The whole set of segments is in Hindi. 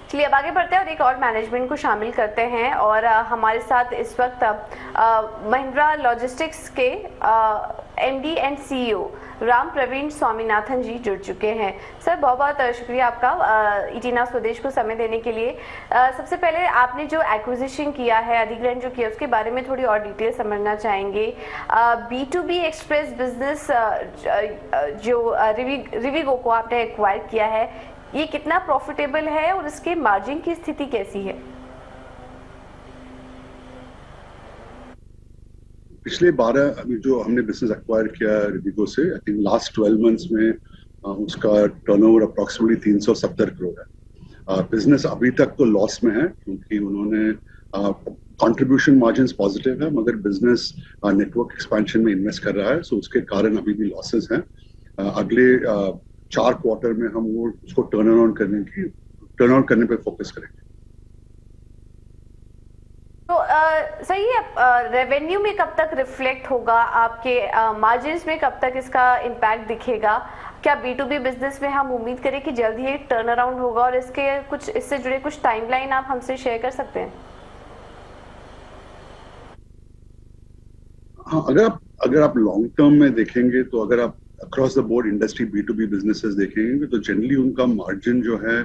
चलिए अब आगे बढ़ते हैं और एक और मैनेजमेंट को शामिल करते हैं और हमारे साथ इस वक्त महिंद्रा लॉजिस्टिक्स के MD and CEO Ram Praveen Swaminathan ji जुड़ चुके हैं। सर बहुत बहुत शुक्रिया आपका इटीना स्वदेश को समय देने के लिए। सबसे पहले आपने जो एक्विजिशन किया है, अधिग्रहण जो किया, उसके बारे में थोड़ी और डिटेल समझना चाहेंगे। B2B एक्सप्रेस बिजनेस जो रिविगो को आपने एक्वायर किया है, ये कितना प्रॉफिटेबल है और इसके मार्जिन की स्थिति कैसी है? पिछले 12 अभी जो हमने बिजनेस एक्वायर किया रिविगो से, आई थिंक लास्ट 12 मंथ्स में उसका टर्नओवर अप्रोक्सीमेटली 370 करोड़ है। बिजनेस अभी तक तो लॉस में है क्योंकि उन्होंने कंट्रीब्यूशन मार्जिन्स पॉजिटिव है मगर बिजनेस नेटवर्क एक्सपेंशन में इन्वेस्ट कर रहा है, सो उसके कारण अभी भी लॉसेस हैं। अगले 4 क्वार्टर में हम वो उसको टर्न अराउंड करने पे फोकस करेंगे। तो सही है, रेवेन्यू में कब तक रिफ्लेक्ट होगा, आपके मार्जिन्स में कब तक इसका इम्पैक्ट दिखेगा? क्या B2B बिजनेस में हम उम्मीद करें कि जल्द ही टर्न अराउंड होगा और इसके कुछ इससे जुड़े कुछ टाइमलाइन आप हमसे शेयर कर सकते हैं? हाँ, अगर आप लॉन्ग टर्म में देखेंगे तो अगर आप across the board industry B2B businesses देखेंगे तो जनरली उनका मार्जिन जो है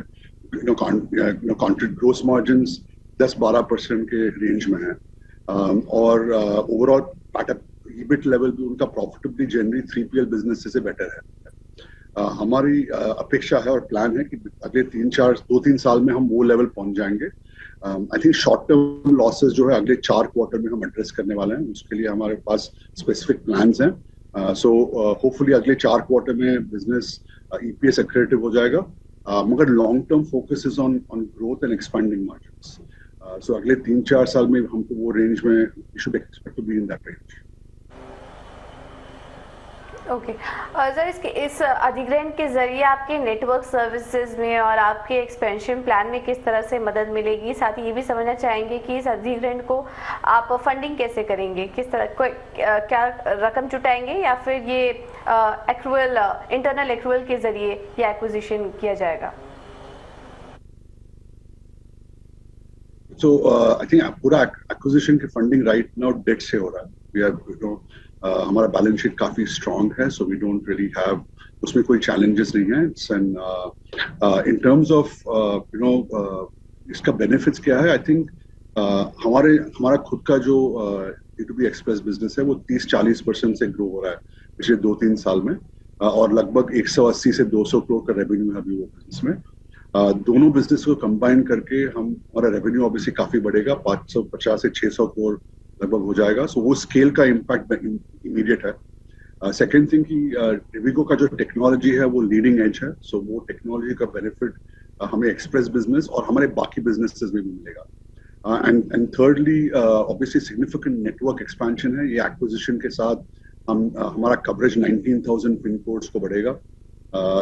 ग्रोस मार्जिन 10-12% के रेंज में है। और ओवरऑल ईबिट लेवल भी उनका प्रॉफिटेबली जनरली 3PL बिजनेस से बेटर है। हमारी अपेक्षा है और प्लान है कि अगले 2-3 साल में हम वो लेवल पहुंच जाएंगे। I think short term losses जो है अगले 4 क्वार्टर में हम एड्रेस करने वाले हैं, उसके लिए हमारे पास स्पेसिफिक प्लान्स हैं। सो होपफुली अगले 4 क्वार्टर में बिजनेस EPS एक्रेटिव हो जाएगा, मगर long term focus is on growth and expanding margins. So अगले 3-4 साल में हमको वो रेंज में we should expect to be in that range. Okay sir, इस अधिग्रहण के जरिए आपके नेटवर्क सर्विसेज में और आपके एक्सपेंशन प्लान में किस तरह से मदद मिलेगी? साथ ही ये भी समझना चाहेंगे कि इस अधिग्रहण को आप फंडिंग कैसे करेंगे, किस तरह क्या रकम जुटाएंगे या फिर ये एक्रूअल इंटरनल एक्रूअल के जरिए ये एक्विजिशन किया जाएगा? So I think पूरा एक्विजिशन की फंडिंग राइट नाउ डेट से हो रहा है। वी आर हमारा बैलेंस शीट काफी स्ट्रांग है, so we don't really have उसमें कोई चैलेंजेस नहीं है। It's an in terms of इसका बेनिफिट्स क्या है, आई थिंक हमारा खुद का जो B2B एक्सप्रेस बिजनेस है वो 30-40% से ग्रो हो रहा है पिछले 2-3 साल में, और लगभग 180 से 200 करोड़ का रेवेन्यू है अभी वो बिजनेस में। दोनों बिजनेस को कंबाइन करके हमारा रेवेन्यू ऑब्वियसली काफी बढ़ेगा, 550 से 600 करोड़ लगभग हो जाएगा। सो वो स्केल का इम्पैक्ट इमीडिएट है। सेकेंड थिंग कि रिविगो का जो टेक्नोलॉजी है वो लीडिंग एज है, सो वो टेक्नोलॉजी का बेनिफिट हमें एक्सप्रेस बिजनेस और हमारे बाकी बिजनेसेस में भी मिलेगा। And thirdly obviously significant network expansion है। ये एक्विजिशन के साथ हमारा कवरेज 19,000 पिन कोड्स को बढ़ेगा,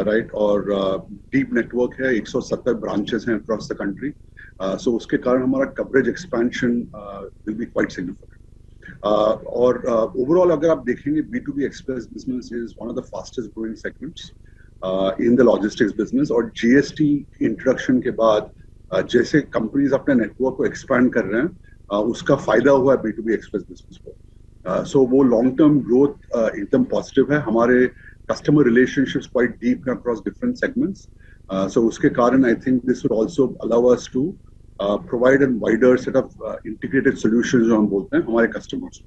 राइट, और डीप नेटवर्क है, 170 ब्रांचेस हैं अक्रॉस द कंट्री। सो उसके कारण हमारा coverage expansion will be quite significant. और ओवरऑल अगर आप देखेंगे B2B express business is one of the fastest growing segments in the logistics business. और GST इंट्रोडक्शन के बाद जैसे कंपनीज अपने नेटवर्क को एक्सपैंड कर रहे हैं, उसका फायदा हुआ है B2B एक्सप्रेस बिजनेस को। सो वो लॉन्ग टर्म ग्रोथ एकदम पॉजिटिव है। हमारे customer relationships quite deep across different segments. So उसके कारण I think this would also allow us to provide a wider set of integrated solutions जो हम बोलते हैं हमारे customers को।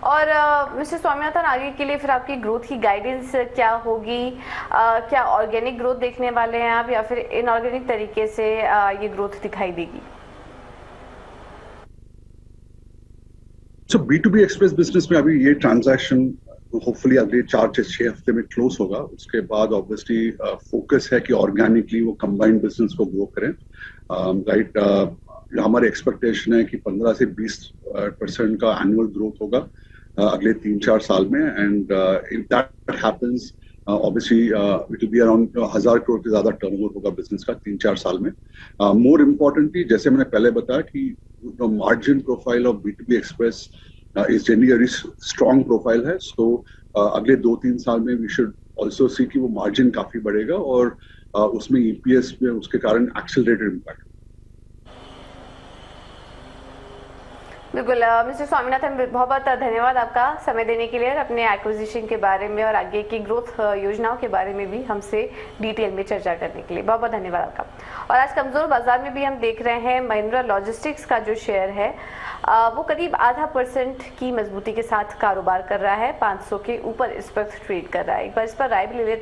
और मिस्टर स्वामीनाथन, आगे के लिए फिर आपकी ग्रोथ की गाइडेंस क्या होगी? क्या ऑर्गेनिक ग्रोथ देखने वाले हैं आप या फिर इनऑर्गेनिक तरीके से ये ग्रोथ दिखाई देगी? So B2B एक्सप्रेस बिजनेस में अभी ये ट्रांजैक्शन होपफुली अगले 4-6 हफ्ते में क्लोज होगा। उसके बाद ऑब्वियसली फोकस है कि ऑर्गेनिकली वो कंबाइंड बिजनेस को ग्रो करें, राइट। हमारे एक्सपेक्टेशन है कि 15 से 20% का एनुअल ग्रोथ होगा अगले 3-4 साल में। And if that happens obviously it will be around 1000 crore से ज्यादा टर्नओवर होगा बिजनेस का 3-4 साल में। मोर इम्पोर्टेंटली, जैसे मैंने पहले बताया कि margin profile of B2B express is generally a very strong profile है। So अगले 2-3 साल में we should also see कि वो मार्जिन काफी बढ़ेगा और उसमें ईपीएस में उसके कारण एक्सेलरेटेड इम्पैक्ट। बिल्कुल मिस्टर स्वामीनाथन, बहुत बहुत धन्यवाद आपका समय देने के लिए और अपने एक्विजिशन के बारे में और आगे की ग्रोथ योजनाओं के बारे में भी हमसे डिटेल में चर्चा करने के लिए बहुत बहुत धन्यवाद आपका। और आज कमजोर बाजार में भी हम देख रहे हैं महिंद्रा लॉजिस्टिक्स का जो शेयर है वो करीब 0.5% की मजबूती के साथ कारोबार कर रहा है, 500 के ऊपर इस वक्त ट्रेड कर रहा है। एक बार इस पर राय भी ले लेते हैं।